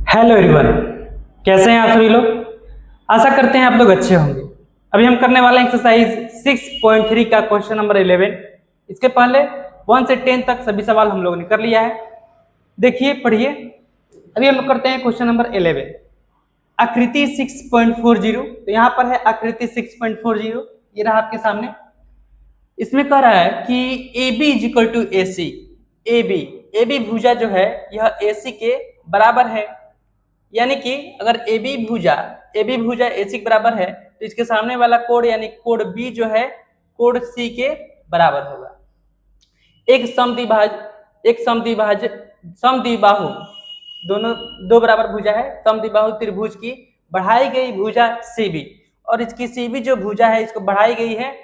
Hello everyone, कैसे हैं आप सभी लोग। आशा करते हैं आप लोग अच्छे होंगे। अभी हम करने वाले हैं एक्सरसाइज 6.3 का क्वेश्चन नंबर 11। इसके पहले 1 से 10 तक सभी सवाल हम लोगों ने कर लिया है। देखिए, पढ़िए। अभी हम करते हैं क्वेश्चन नंबर 11, आकृति 6.40। तो यहाँ पर है आकृति 6.40, ये रहा आपके सामने। इसमें कह रहा है कि A B is equal to A C. A B भुजा जो है यह ए सी के बराबर है, यानी कि अगर ए बी भुजा ए सी के बराबर है तो इसके सामने वाला कोण यानी कोण बी जो है कोण सी के बराबर होगा। एक समद्विबाहु दोनों दो बराबर भुजा है। समद्विबाहु त्रिभुज की बढ़ाई गई भुजा सी बी, और इसकी सी बी जो भुजा है इसको बढ़ाई गई है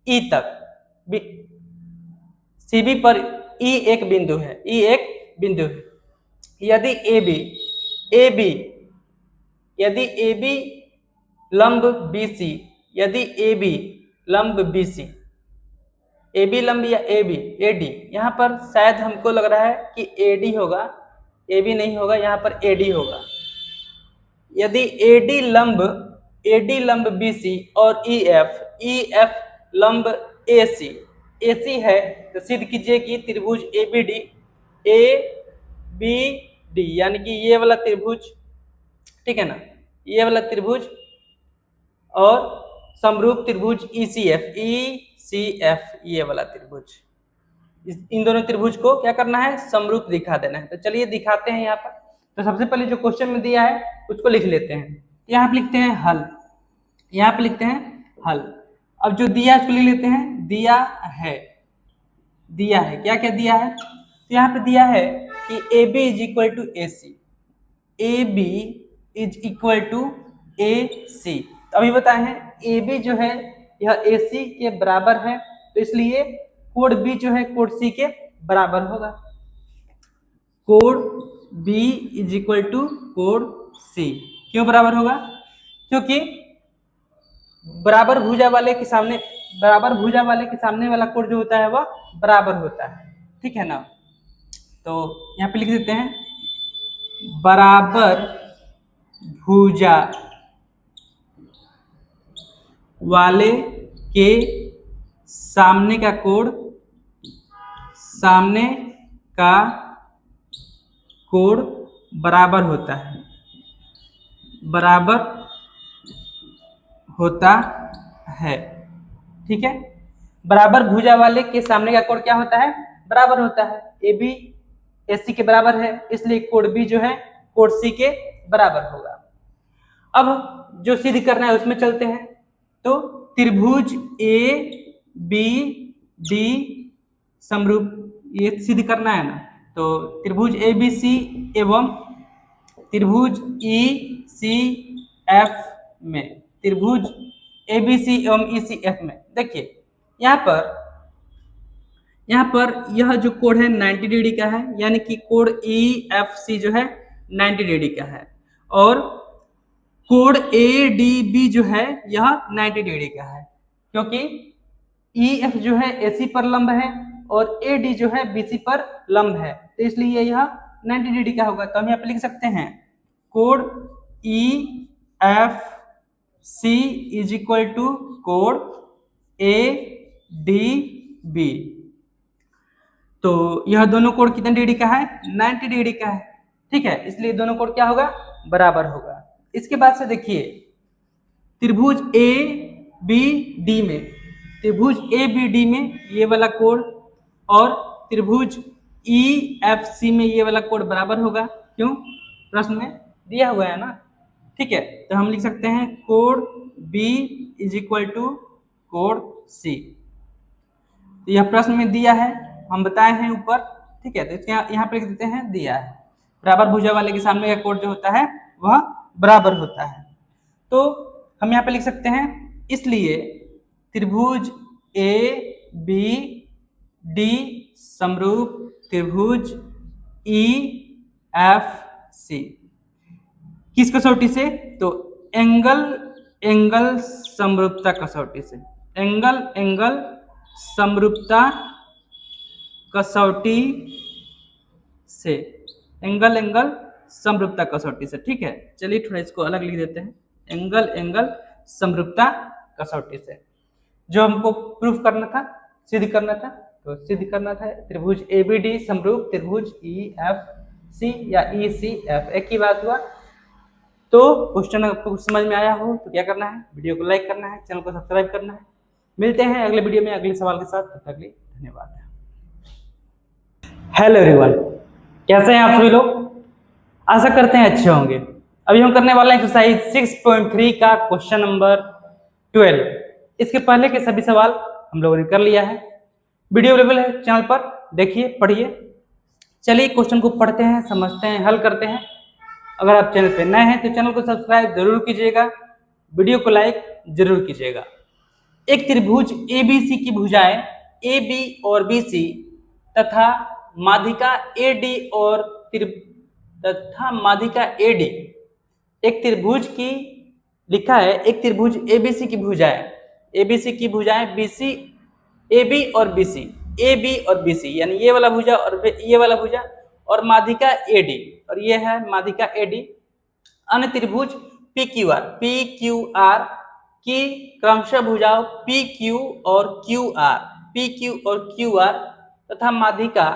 ई तक। सी बी पर ई एक बिंदु है, यदि ए बी लंब बी सी, ए बी लंब या ए डी, यहाँ पर शायद हमको लग रहा है कि ए डी होगा, ए बी नहीं होगा, यहाँ पर ए डी होगा। यदि ए डी लंब बी सी और ई एफ लंब ए सी है तो सिद्ध कीजिए कि त्रिभुज ए बी डी यानी कि ये वाला त्रिभुज, ठीक है ना, ये वाला त्रिभुज और समरूप त्रिभुज ई सी एफ, ये वाला त्रिभुज, इन दोनों त्रिभुज को क्या करना है, समरूप दिखा देना है। तो चलिए दिखाते हैं यहाँ पर। तो सबसे पहले जो क्वेश्चन में दिया है उसको लिख लेते हैं। यहाँ पे लिखते हैं हल, यहाँ पे लिखते हैं हल। अब जो दिया है उसको लिख लेते हैं दिया है। क्या क्या दिया है, तो यहाँ पे दिया है कि A B is equal to A C, तो अभी बताए हैं ए बी जो है यह ए सी के बराबर है, तो इसलिए कोण बी जो है कोण सी के बराबर होगा। कोण बी इज इक्वल टू कोण सी क्यों बराबर होगा, क्योंकि बराबर भुजा वाले के सामने वाला कोण जो होता है वह बराबर होता है, ठीक है ना। तो यहाँ पे लिख देते हैं बराबर भुजा वाले के सामने का कोण बराबर होता है, ठीक है। बराबर भुजा वाले के सामने का कोण क्या होता है, बराबर होता है। ए बी ए सी के बराबर है, इसलिए कोण बी जो है कोण सी के बराबर होगा। अब जो सिद्ध करना है उसमें चलते हैं। तो त्रिभुज ए बी डी समरूप, ये सिद्ध करना है ना। तो त्रिभुज ए बी सी एवं त्रिभुज ई सी एफ में, त्रिभुज ए बी सी एवं ई सी एफ में देखिए यहाँ पर यह जो कोण है 90 डिग्री का है, यानी कि कोण ई एफ सी जो है 90 डिग्री का है, और कोण ए डी बी जो है यह 90 डिग्री का है, क्योंकि ई एफ जो है ए सी पर लंब है और ए डी जो है बी सी पर लंब है, तो इसलिए यह 90 डिग्री का होगा। तो हम यहाँ पे लिख सकते हैं कोण E F C is equal to कोण ए डी बी। तो यह दोनों कोण कितने डिग्री का है, 90 डिग्री का है, ठीक है। इसलिए दोनों कोण क्या होगा, बराबर होगा। इसके बाद से देखिए त्रिभुज ए बी डी में ये वाला कोण और त्रिभुज ई एफ सी में ये वाला कोण बराबर होगा, क्यों, प्रश्न में दिया हुआ है ना, ठीक है। तो हम लिख सकते हैं कोण बी इज इक्वल टू कोण सी। तो यह प्रश्न में दिया है, हम बताए हैं ऊपर, ठीक है। तो यहाँ पे लिख देते हैं दिया है बराबर भुजा वाले के सामने का कोण जो होता है वह बराबर होता है। तो हम यहाँ पे लिख सकते हैं इसलिए त्रिभुज ए बी डी समरूप त्रिभुज ई एफ सी किस कसौटी से, तो एंगल समरूपता कसौटी से, एंगल समरूपता कसौटी से, एंगल समरूपता कसौटी से। ठीक है, चलिए थोड़ा इसको अलग लिख देते हैं, एंगल समरूपता कसौटी से। जो हमको प्रूफ करना था, सिद्ध करना था, तो सिद्ध करना था त्रिभुज एबीडी समरूप त्रिभुज ईएफसी या ईसीएफ, एक ही बात हुआ। तो क्वेश्चन आपको समझ में आया हो तो क्या करना है, वीडियो को लाइक करना है, चैनल को सब्सक्राइब करना है। मिलते हैं अगले वीडियो में अगले सवाल के साथ, तब तक के लिए धन्यवाद। हेलो एवरीवन, कैसे हैं आप सभी लोग? आशा करते हैं अच्छे होंगे। अभी हम करने वाले हैं एक्सरसाइज 6.3 का क्वेश्चन नंबर 12। इसके पहले के सभी सवाल हम लोगों ने कर लिया है, वीडियो अवेलेबल है चैनल पर, देखिए पढ़िए। चलिए क्वेश्चन को पढ़ते हैं, समझते हैं, हल करते हैं। अगर आप चैनल पे नए हैं तो चैनल को सब्सक्राइब जरूर कीजिएगा, वीडियो को लाइक जरूर कीजिएगा। एक त्रिभुज एबीसी की भुजाएं AB और BC तथा माध्यिका AD और माध्यिका AD, एक त्रिभुज की लिखा है, एक त्रिभुज ABC की भुजाएं, ABC की भुजाएं BC AB और BC, AB और BC यानी ये वाला भुजा और ये वाला भुजा, और माध्यिका AD, और ये है माध्यिका AD। अन्य त्रिभुज PQR की क्रमशः भुजाओं PQ और QR तथा माध्यिका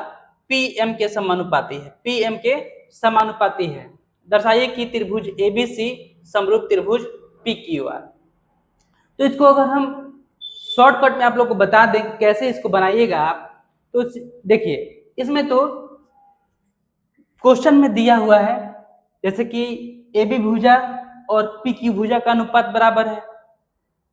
PM के समानुपाती है, PM के समानुपाती है। दर्शाइए कि त्रिभुज ABC समरूप त्रिभुज PQR। तो इसको अगर हम शॉर्टकट में आप लोग को बता दें कैसे इसको बनाइएगा आप, तो देखिए इसमें तो क्वेश्चन में दिया हुआ है जैसे कि AB भुजा और PQ भुजा का अनुपात बराबर है,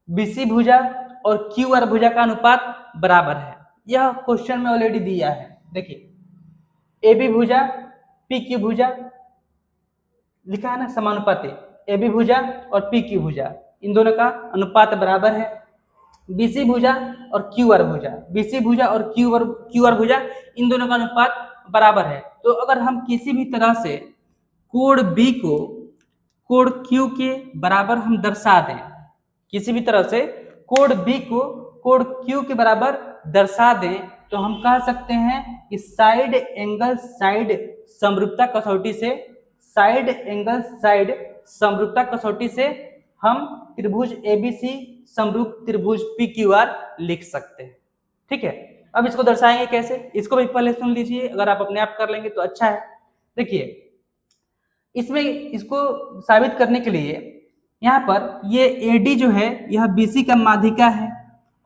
BC भुजा और QR भुजा का अनुपात बराबर है। यह क्वेश्चन में ऑलरेडी दिया है। देखिए AB भुजा PQ भुजा लिखा है ना समानुपाती, AB भुजा और PQ भुजा इन दोनों का अनुपात बराबर है। BC भुजा और QR भुजा, BC भुजा और QR भुजा इन दोनों का अनुपात बराबर है। तो अगर हम किसी भी तरह से कोण B को कोण Q के बराबर हम दर्शा दें, किसी भी तरह से कोण B को कोण Q के बराबर दर्शा दें, तो हम कह सकते हैं कि साइड एंगल साइड समरूपता कसौटी से, साइड एंगल साइड समरूपता कसौटी से हम त्रिभुज ABC समरूप त्रिभुज PQR लिख सकते हैं। ठीक है, अब इसको दर्शाएंगे कैसे, इसको भी पहले सुन लीजिए, अगर आप अपने आप कर लेंगे तो अच्छा है। देखिए इसमें इसको साबित करने के लिए यहाँ पर ये AD जो है यह BC का माध्यिका है,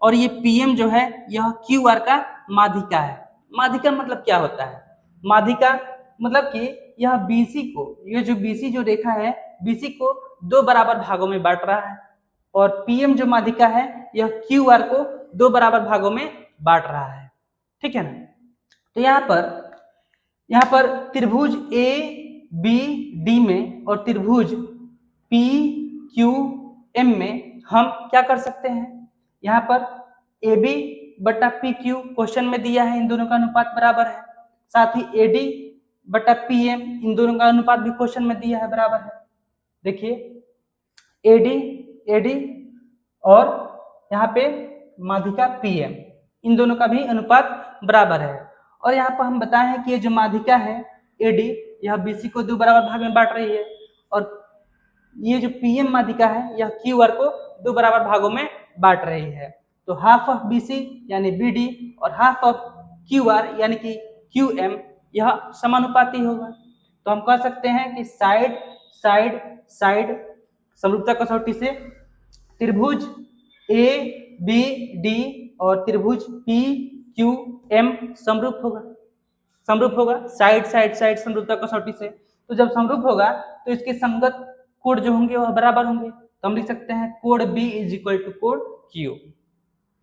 और ये PM जो है यह QR का माध्यिका है। माध्यिका मतलब क्या होता है? माध्यिका मतलब कि यह BC को, ये जो BC जो रेखा है BC को दो बराबर भागों में बांट रहा है, और PM जो माध्यिका है यह QR को दो बराबर भागों में बांट रहा है। ठीक है ना? तो यहाँ पर त्रिभुज ABD में और त्रिभुज PQM में हम क्या कर सकते हैं, यहाँ पर AB बटा PQ क्वेश्चन में दिया है, इन दोनों का अनुपात बराबर है। साथ ही AD बटा PM इन दोनों का अनुपात भी क्वेश्चन में दिया है, बराबर है। देखिए AD और यहाँ पे माध्यिका PM इन दोनों का भी अनुपात बराबर है। और यहाँ पर हम बताए हैं कि ये जो माध्यिका है AD यह BC को दो बराबर भाग में बांट रही है, और ये जो PM माध्यिका है यह QR को दो बराबर भागों में बांट रही है। तो हाफ ऑफ BC यानी BD और हाफ ऑफ QR यानी कि QM यह समानुपाती होगा। तो हम कह सकते हैं कि साइड साइड साइड समरूपता कसौटी से त्रिभुज ABD और त्रिभुज PQM समरूप होगा साइड साइड साइड समरूपता कसौटी से। तो जब समरूप होगा तो इसके संगत कोण जो होंगे वह बराबर होंगे। तो हम लिख सकते हैं कोण B इज इक्वल टू कोण Q।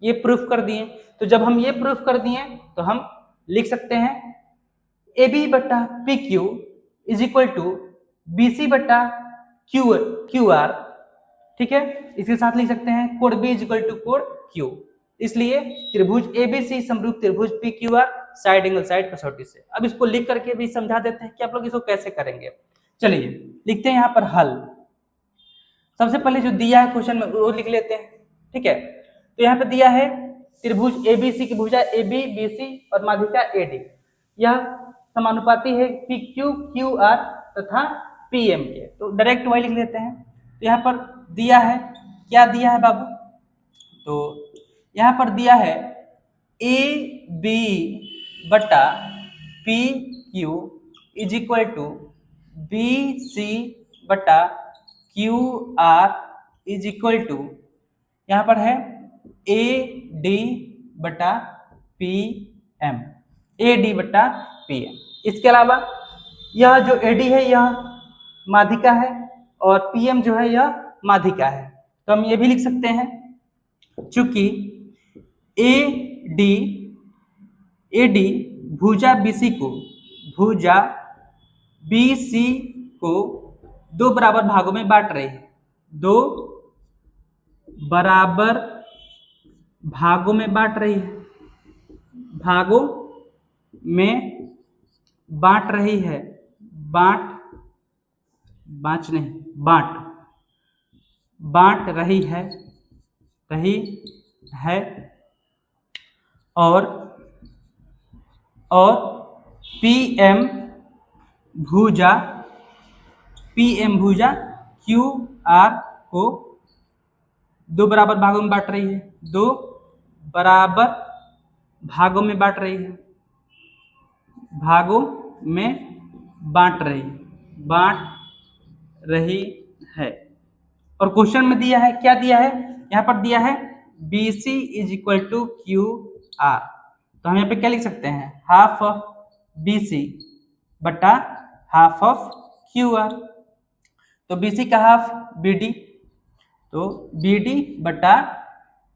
ये प्रूफ कर दिए। तो जब हम ये प्रूफ कर दिए तो हम लिख सकते हैं AB बटा PQ is equal to BC बटा QR। ठीक है, इसके साथ लिख सकते हैं कोण B इज इक्वल टू कोण Q। इसलिए त्रिभुज ABC समरूप त्रिभुज PQR साइड एंगल साइड कसौटी से। अब इसको लिख करके भी समझा देते हैं कि आप लोग इसको कैसे करेंगे। चलिए लिखते हैं यहाँ पर हल। सबसे पहले जो दिया है क्वेश्चन में वो लिख लेते हैं। ठीक है, तो यहाँ पे दिया है त्रिभुज ABC की भुजा AB BC और माध्यिका AD, यह समानुपाती है PQ QR तथा पीएम के, तो डायरेक्ट वही लिख लेते हैं। तो यहाँ पर दिया है, क्या दिया है बाबू, तो यहाँ पर दिया है ए बी बटा P Q is equal to B C बटा Q R is equal to, यहाँ पर है ए डी बटा पी एम, ए डी बटा पी एम। इसके अलावा यह जो ए डी है यह माध्यिका है और पी एम जो है यह माध्यिका है, तो हम ये भी लिख सकते हैं चूंकि ए डी भुजा बीसी को दो बराबर भागों में बांट रही है, दो बराबर भागों में बांट रही है, भागों में बांट रही है, बांट रही है और पीएम भुजा क्यू आर को दो बराबर भागों में बांट रही है, दो बराबर भागों में बांट रही है, भागों में बांट रही है। और क्वेश्चन में दिया है, क्या दिया है, यहाँ पर दिया है BC is equal to Q R, तो हम यहाँ पे क्या लिख सकते हैं, हाफ ऑफ BC बटा हाफ ऑफ क्यू आर, तो BC का हाफ BD, तो BD बटा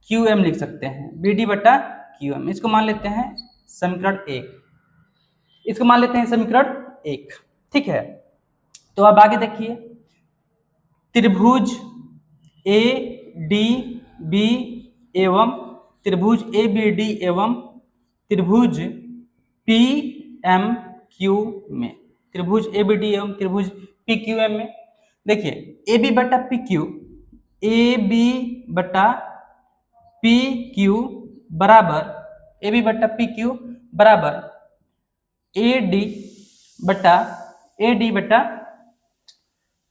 QM लिख सकते हैं, BD बटा QM। इसको मान लेते हैं समीकरण 1, इसको मान लेते हैं समीकरण 1, ठीक है। तो अब आगे देखिए, त्रिभुज ADB एवं त्रिभुज ABD एवं त्रिभुज PMQ में, त्रिभुज ABD एवं त्रिभुज PQM में देखिए AB बटा PQ बराबर AB बटा PQ बराबर AD बटा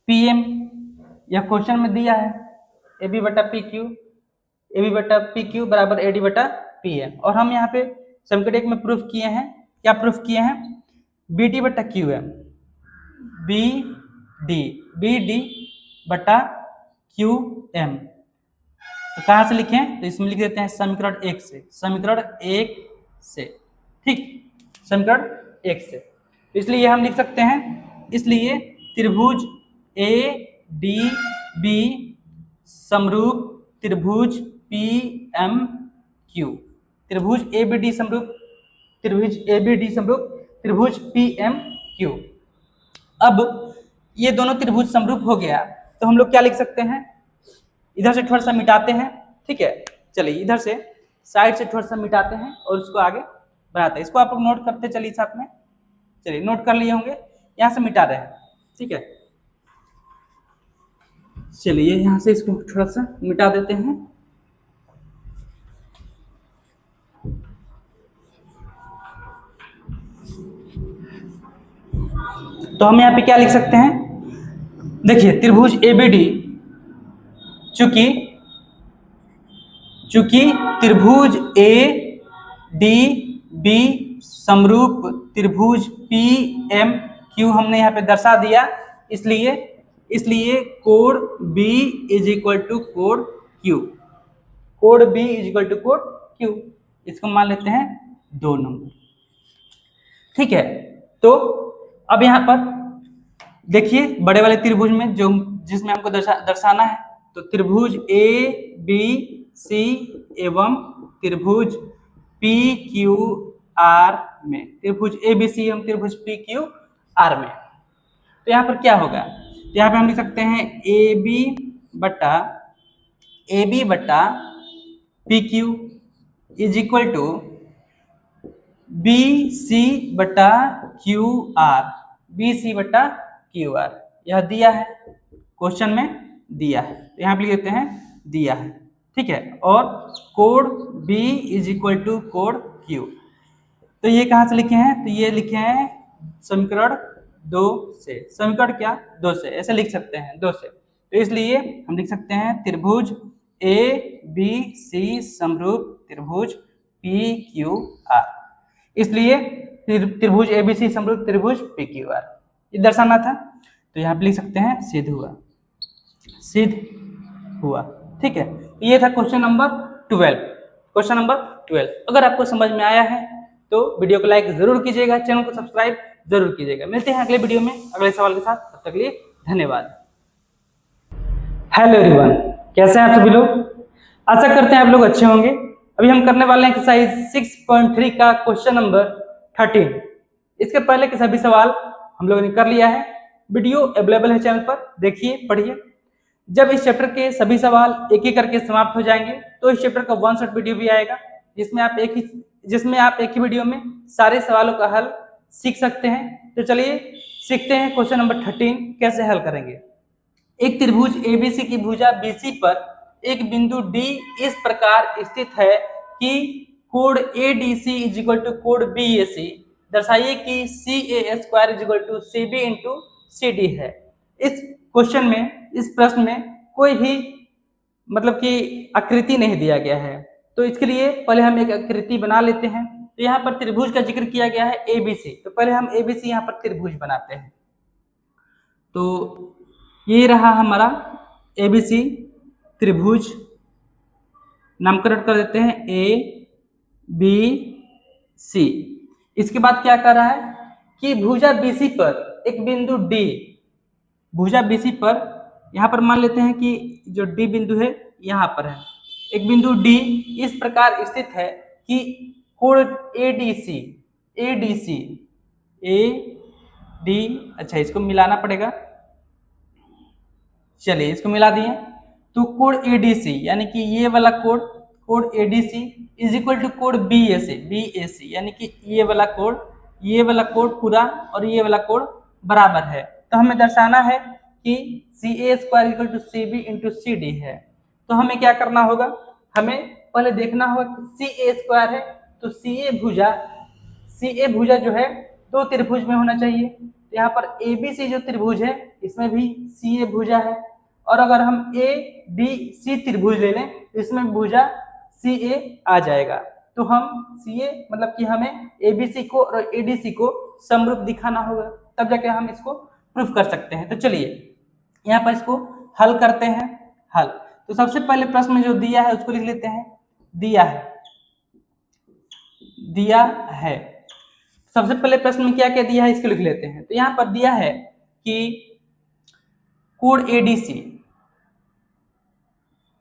PM, यह क्वेश्चन में दिया है AB बटा PQ बराबर AD बटा PM, और हम यहाँ पे समीकरण 1 में प्रूफ किए हैं, क्या प्रूफ किए हैं, BD बटा QM, BD बटा QM, तो कहाँ से लिखें, तो इसमें लिख देते हैं समीकरण 1 से, ठीक, समीकरण 1 से, तो इसलिए हम लिख सकते हैं, इसलिए त्रिभुज ADB समरूप त्रिभुज PMQ, त्रिभुज ABD समरूप त्रिभुज PMQ। अब ये दोनों त्रिभुज समरूप हो गया, तो हम लोग क्या लिख सकते हैं, इधर से थोड़ा सा मिटाते हैं, ठीक है, चलिए इधर से साइड से थोड़ा सा मिटाते हैं और उसको आगे बढ़ाते हैं। इसको आप लोग नोट करते चलिए साथ में, चलिए नोट कर लिए होंगे, यहाँ से मिटा रहे हैं, ठीक है, चलिए यहाँ से इसको थोड़ा सा मिटा देते हैं। तो हम यहाँ पे क्या लिख सकते हैं, देखिए त्रिभुज ABD, चूंकि त्रिभुज ADB समरूप त्रिभुज PMQ हमने यहाँ पे दर्शा दिया, इसलिए कोण B इज इक्वल टू कोण Q, इसको मान लेते हैं 2 नंबर, ठीक है। तो अब यहाँ पर देखिए बड़े वाले त्रिभुज में जो जिसमें हमको दर्शाना है, तो त्रिभुज ABC एवं त्रिभुज PQR में, त्रिभुज ABC एवं त्रिभुज PQR में, तो यहाँ पर क्या होगा, तो यहाँ पे हम लिख सकते हैं AB बटा PQ is equal to BC बटा QR, यह दिया है, क्वेश्चन में दिया है, तो यहाँ पे लिख देते हैं दिया है, ठीक है, और कोण B इज इक्वल टू कोण Q, तो ये कहाँ से लिखे हैं, तो ये लिखे हैं समीकरण 2 से, समीकरण क्या 2 से, ऐसे लिख सकते हैं 2 से। तो इसलिए हम लिख सकते हैं त्रिभुज ABC समरूप त्रिभुज PQR। इसलिए त्रिभुज ABC समरूप त्रिभुज PQR ये दर्शाना था। तो यहाँ पे लिख सकते हैं सिद्ध हुआ, सिद्ध हुआ। ठीक है, ये था क्वेश्चन नंबर 12। क्वेश्चन नंबर 12 अगर आपको समझ में आया है तो वीडियो को लाइक जरूर कीजिएगा, चैनल को सब्सक्राइब जरूर कीजिएगा। मिलते हैं अगले वीडियो में अगले सवाल के साथ, तब तक के लिए धन्यवाद। हेलो एवरीवन, कैसे हैं आप सभी लोग? आशा करते हैं आप लोग अच्छे होंगे। अभी हम करने वाले हैं एक्सरसाइज 6.3 का क्वेश्चन नंबर 13। इसके पहले के सभी सवाल हम लोगों ने कर लिया है, वीडियो अवेलेबल है चैनल पर, देखिए पढ़िए। जब इस चैप्टर के सभी सवाल एक एक करके समाप्त हो जाएंगे तो इस चैप्टर का वन शॉट वीडियो भी आएगा, जिसमें आप एक ही वीडियो में सारे सवालों का हल सीख सकते हैं। तो चलिए सीखते हैं क्वेश्चन नंबर 13 कैसे हल करेंगे। एक त्रिभुज ABC की भुजा BC पर एक बिंदु D इस प्रकार स्थित है कि कोण ADC इज इक्वल टू कोण BAC। दर्शाइए कि CA square is equal to CB into CD है। इस क्वेश्चन में, इस प्रश्न में कोई भी मतलब कि आकृति नहीं दिया गया है, तो इसके लिए पहले हम एक आकृति बना लेते हैं। तो यहाँ पर त्रिभुज का जिक्र किया गया है ABC, तो पहले हम ABC यहाँ पर त्रिभुज बनाते हैं। तो ये रहा हमारा ABC त्रिभुज, नामकरण कर देते हैं ABC। इसके बाद क्या कर रहा है कि भुजा BC पर एक बिंदु D, भुजा BC पर यहाँ पर मान लेते हैं कि जो D बिंदु है यहाँ पर है, एक बिंदु D इस प्रकार स्थित है कि कोण ADC अच्छा इसको मिलाना पड़ेगा, चलिए इसको मिला दिए। तो कोण ADC यानी कि ये वाला कोण ADC इज इक्वल टू कोण BAC यानी कि ये वाला कोण पूरा और ये वाला कोण बराबर है। तो हमें दर्शाना है कि CA square equal to CB into CD है। तो हमें क्या करना होगा, हमें पहले देखना होगा कि CA स्क्वायर है तो CA भुजा जो है दो त्रिभुज में होना चाहिए। तो यहाँ पर ABC जो त्रिभुज है इसमें भी CA भुजा है, और अगर हम ADC त्रिभुज ले लें तो इसमें भुजा CA आ जाएगा। तो हम CA मतलब कि हमें ABC को और ADC को समरूप दिखाना होगा, तब जाके हम इसको प्रूफ कर सकते हैं। तो चलिए यहाँ पर इसको हल करते हैं। हल तो सबसे पहले प्रश्न में जो दिया है उसको लिख लेते हैं। दिया है सबसे पहले प्रश्न में क्या क्या दिया है इसको लिख लेते हैं। तो यहाँ पर दिया है कि कोण ADC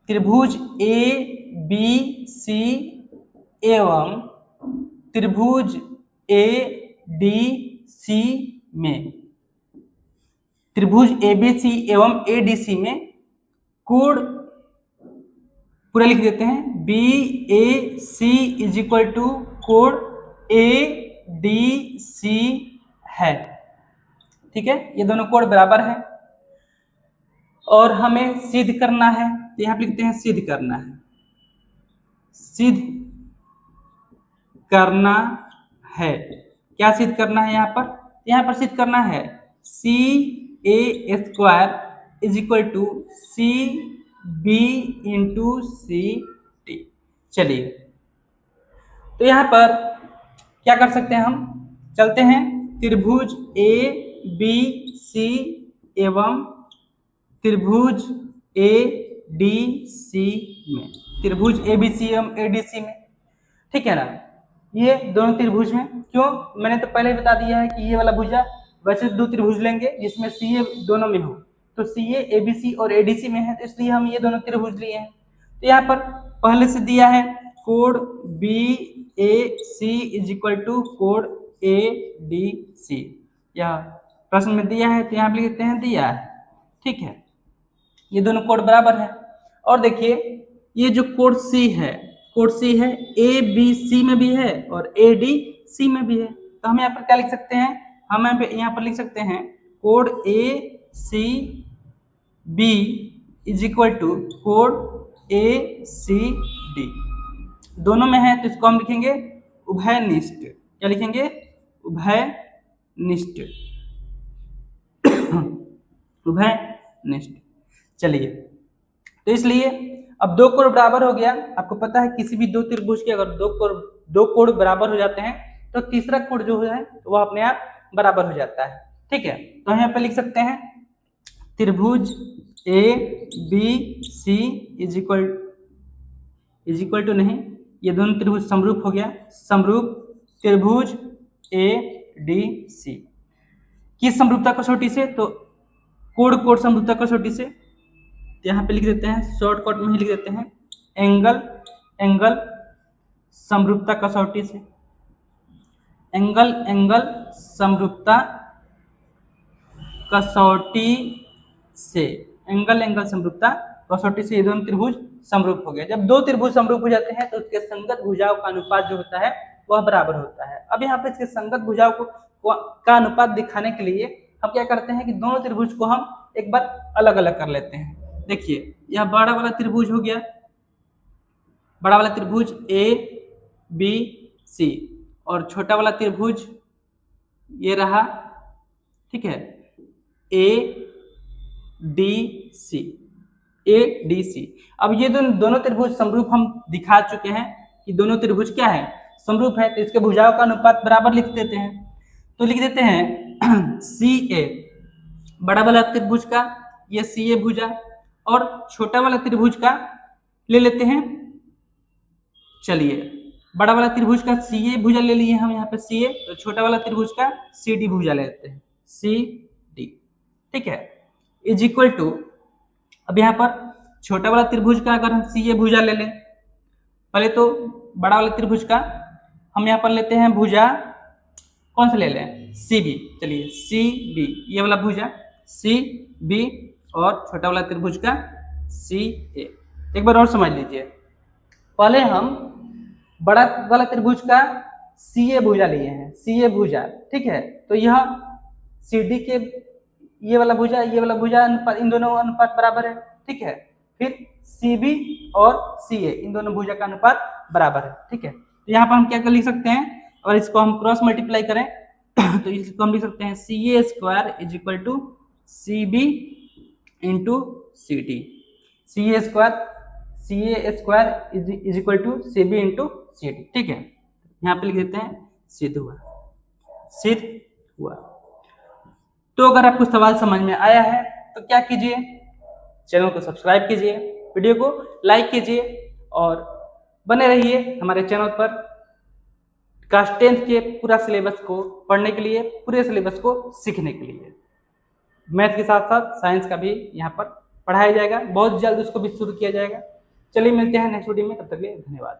त्रिभुज ABC एवं त्रिभुज ADC में, त्रिभुज ABC एवं ADC में कोण पूरा लिख देते हैं BAC इज इक्वल टू कोण ADC है। ठीक है, ये दोनों कोण बराबर है और हमें सिद्ध करना है। तो यहाँ पे लिखते हैं सिद्ध करना है, सिद्ध करना है। क्या सिद्ध करना है यहाँ पर सिद्ध करना है CA square is equal to CB into CD। चलिए तो यहाँ पर क्या कर सकते हैं, हम चलते हैं त्रिभुज ABC एवं त्रिभुज ADC में, त्रिभुज ABC एवं ADC में। ठीक है ना, ये दोनों त्रिभुज में, क्यों मैंने तो पहले ही बता दिया है कि ये वाला भुजा, वैसे दो त्रिभुज लेंगे जिसमें CA दोनों में हो, तो CA ABC और ADC में है, तो इसलिए हम ये दोनों त्रिभुज लिए हैं। तो यहाँ पर पहले से दिया है कोण BAC इज इक्वल टू कोण ADC, यह प्रश्न में दिया है, तो यहाँ पे लिखते हैं दिया है। ठीक है, ये दोनों कोण बराबर है। और देखिए ये जो कोण C है ABC में भी है और ADC में भी है। तो हम यहाँ पर क्या लिख सकते हैं, हम यहाँ पर लिख सकते हैं कोण ACB इज इक्वल टू कोण ACD। दोनों में है तो इसको हम लिखेंगे उभयनिष्ठ। क्या लिखेंगे, उभयनिष्ठ। उभयनिष्ठ। चलिए, तो इसलिए अब दो कोण बराबर हो गया। आपको पता है किसी भी दो त्रिभुज के अगर दो कोण बराबर हो जाते हैं तो तीसरा कोण जो है वो अपने आप बराबर हो जाता है। ठीक है, तो हम यहाँ पे लिख सकते हैं त्रिभुज A B C is equal to नहीं, ये दोनों त्रिभुज समरूप हो गया, समरूप त्रिभुज ए डी सी। किस समरूपता कसौटी से? तो कोण कोण समरूपता कसौटी से। तो यहाँ पे लिख देते हैं, शॉर्टकट में ही लिख देते हैं, एंगल समरूपता कसौटी से। एंगल समरूपता कसौटी से, एंगल समरूपता कसौटी से ये दोनों त्रिभुज समरूप हो गया। जब दो त्रिभुज समरूप हो जाते हैं तो उसके संगत भुजाओं का अनुपात जो होता है वह बराबर होता है। अब यहाँ पे इसके संगत भुजाओं का अनुपात दिखाने के लिए हम क्या करते हैं कि दोनों त्रिभुज को हम एक बार अलग अलग कर लेते हैं। देखिए, यह बड़ा वाला त्रिभुज हो गया, बड़ा वाला त्रिभुज ए बी सी, और छोटा वाला त्रिभुज ये रहा, ठीक है, ए डी सी। अब ये दोनों त्रिभुज समरूप हम दिखा चुके हैं कि दोनों त्रिभुज क्या है, समरूप है, तो इसके भुजाओं का अनुपात बराबर लिख देते हैं। तो लिख देते हैं सी ए, बड़ा वाला त्रिभुज का ये सी ए भुजा, और छोटा वाला त्रिभुज का ले लेते हैं, चलिए बड़ा वाला त्रिभुज का सी ए भुजा ले लिए हम यहाँ पे सी ए, तो छोटा वाला त्रिभुज का सी डी भुजा ले लेते हैं, सी डी। ठीक है, इज इक्वल टू, अब यहाँ पर छोटा वाला त्रिभुज का अगर हम सी ए भुजा ले लें, पहले तो बड़ा वाला त्रिभुज का हम यहाँ पर लेते हैं भुजा, कौन सा ले लें, सी बी। चलिए सी बी, ये वाला भुजा सी बी, और छोटा वाला त्रिभुज का सी ए। एक बार और समझ लीजिए, पहले हम बड़ा वाला त्रिभुज का सी ए भुजा लिए हैं, सी ए भुजा, ठीक है, तो यह सी डी के ये वाला भुजा इन दोनों अनुपात बराबर है। ठीक है, फिर सी बी और सी ए इन दोनों भुजा का अनुपात बराबर है। ठीक है, तो यहाँ पर हम क्या कर लिख सकते हैं, और इसको हम क्रॉस मल्टीप्लाई करें तो इसको हम लिख सकते हैं C A square is equal to C B into C D. C A square is equal to C B into C D. ठीक है, यहाँ पे लिख देते हैं सिद्ध हुआ। तो अगर आपको सवाल समझ में आया है तो क्या कीजिए, चैनल को सब्सक्राइब कीजिए, वीडियो को लाइक कीजिए, और बने रहिए हमारे चैनल पर क्लास 10th के पूरा सिलेबस को पढ़ने के लिए, पूरे सिलेबस को सीखने के लिए। मैथ के साथ साथ साइंस का भी यहाँ पर पढ़ाया जाएगा, बहुत जल्द उसको भी शुरू किया जाएगा। चलिए मिलते हैं नेक्स्ट वीडियो में, तब तक के लिए धन्यवाद।